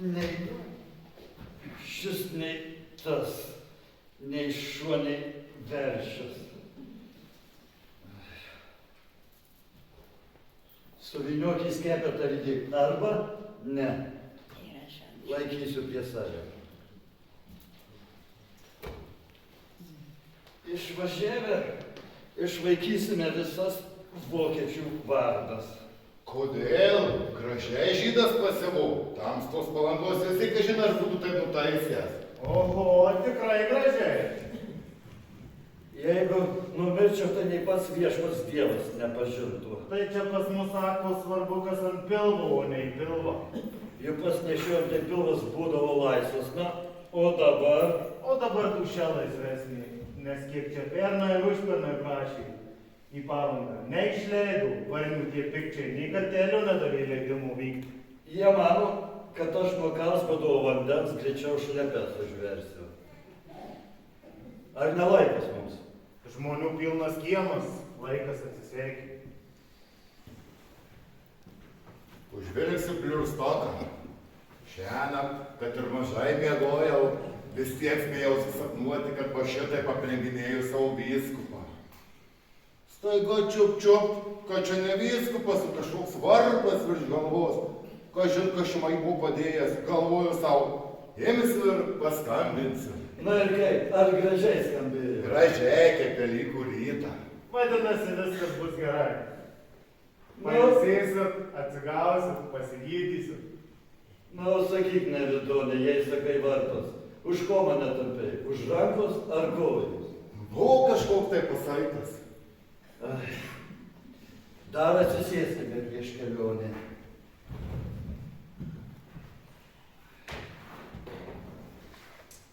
nei šis, nei tas, nei šuo, nei veršis. Suvyniok į skepetą lygiai arba ne. Laikysiu prie savęs. Išvažiavę išvaikysime visas vokiečių vardas. Kodėl? Gražiai žydas pasivau. Tamstos Palangos visi, kažin ar būtų taip nutaisęs. Oho, tikrai gražiai. Jeigu numirčiau, tai nei pats viešpats Dievas nepažintų. Tai čia pas mus sako svarbu, kas ant pilvo, o ne į pilvą. Jau pas nešiojom, tai pilvas būdavo laisvas. Na, o dabar... O dabar duše laisvesnė, nes kiek čia pernai ir užpernai prašė į Palangą. Neišleidau, varnių tie pikčiai, nei kartelių nedavė leidimų vykti. Jie mano, kad aš nuo Karlsbado vandens greičiau šlepes užversiu. Ar ne laikas mums? Žmonių pilnas kiemas, laikas atsisveikinti. Užvilksiu pliurstoką. Šiąnakt, kad ir mažai miegojau, vis tiek spėjau susapnuoti, kad po šitai aplenginėjau savo vyskupą. Staiga čiup, kad čia ne vyskupas, o kažkoks varpas virš galvos. Kažin kažmai buvo padėjęs, galvoju savo, imsiu ir paskambinsiu. Na ir kaip, ar gražiai skambėjo? Gražiai, kaip Velykų rytą. Vadinasi, viskas bus gerai. Pailsėsit, atsigausit, pasigydysit. Na, sakyk, nevidonė, jei sakai varpas. Už ko mane tampėjai? Už rankos ar kojos? Buvo kažkoks tai pasaitas. Ai, dar atsisėskime prieš kelionę.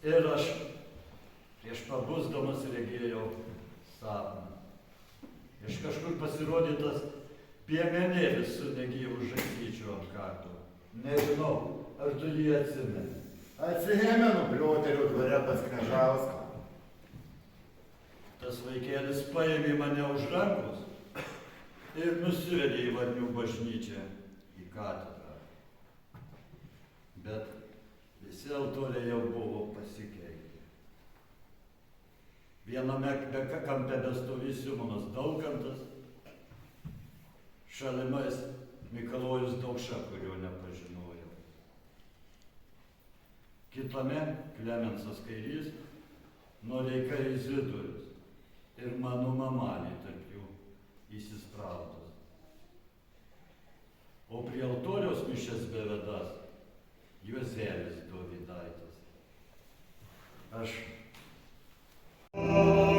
Ir aš prieš pabusdamas regėjau sapną. Iš kažkur pasirodytas piemenėlis su negyvu žaislyčiu ant kaklo. Nežinau, ar tu jį atsimeni. Atsimenu Pliotelių dvare pas Knežauską. Tas vaikėlis paėmė mane už rankos ir nusivedė į Varnių bažnyčią, į katedrą. Bet visi altoriai jau buvo pasikeitę. Viename kampe bestovį Simonas Daukantas, šalimais Mikalojus Daukša, kurio nepažinojau. Kitame Klemensas Kairys, Noreika Izidorius ir mano mamanė tarp jų įsispraudus. O prie altoriaus mišias bevedas Juozelis Dovydaitis. Aš Yeah.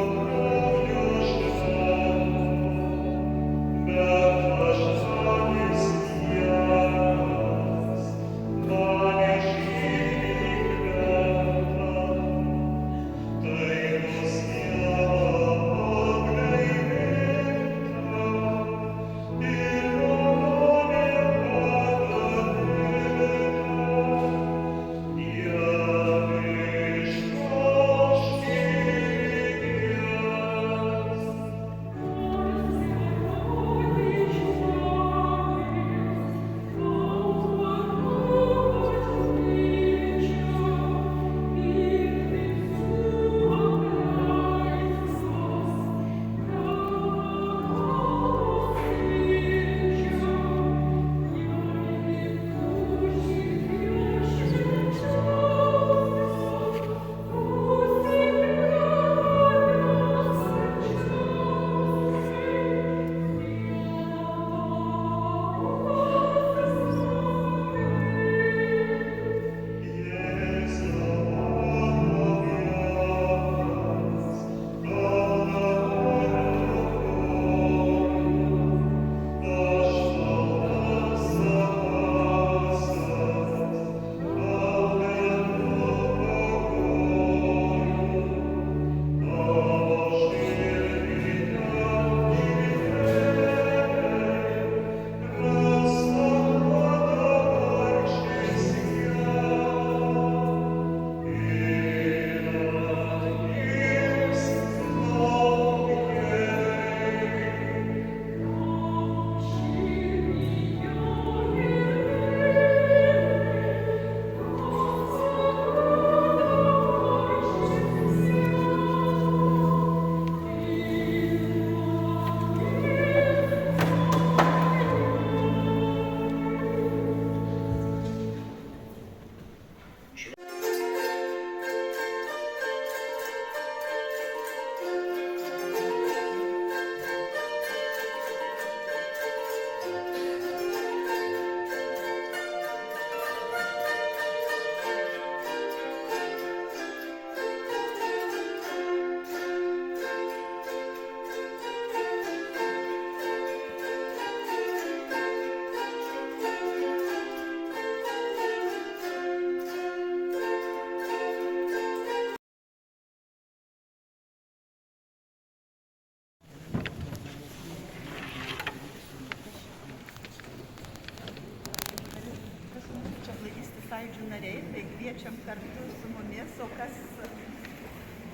sąjūdžio nariai, tai kviečiam kartu su mumis, o kas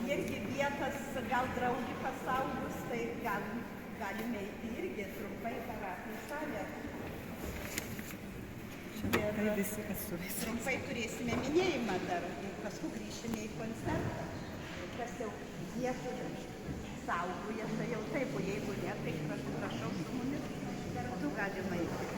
irgi vietas gal draugį pasaulius, tai galime eiti irgi trumpai parapijų salę. Ir visi, kas suės. trumpai turėsime minėjimą dar ir paskui grįšime į koncertą. Kas jau vietų saugoja, tai jau taip, o jeigu ne, tai prašau su mumis kartu galima eiti.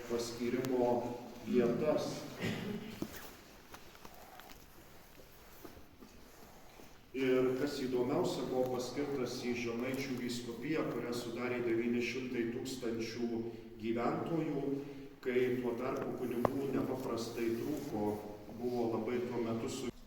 Paskyrimo vietas. Ir kas įdomiausia, buvo paskirtas į Žemaičių vyskupiją, kurią sudarė 900 000 gyventojų, kai tuo tarpu kunigų nepaprastai trūko, buvo labai tuo metu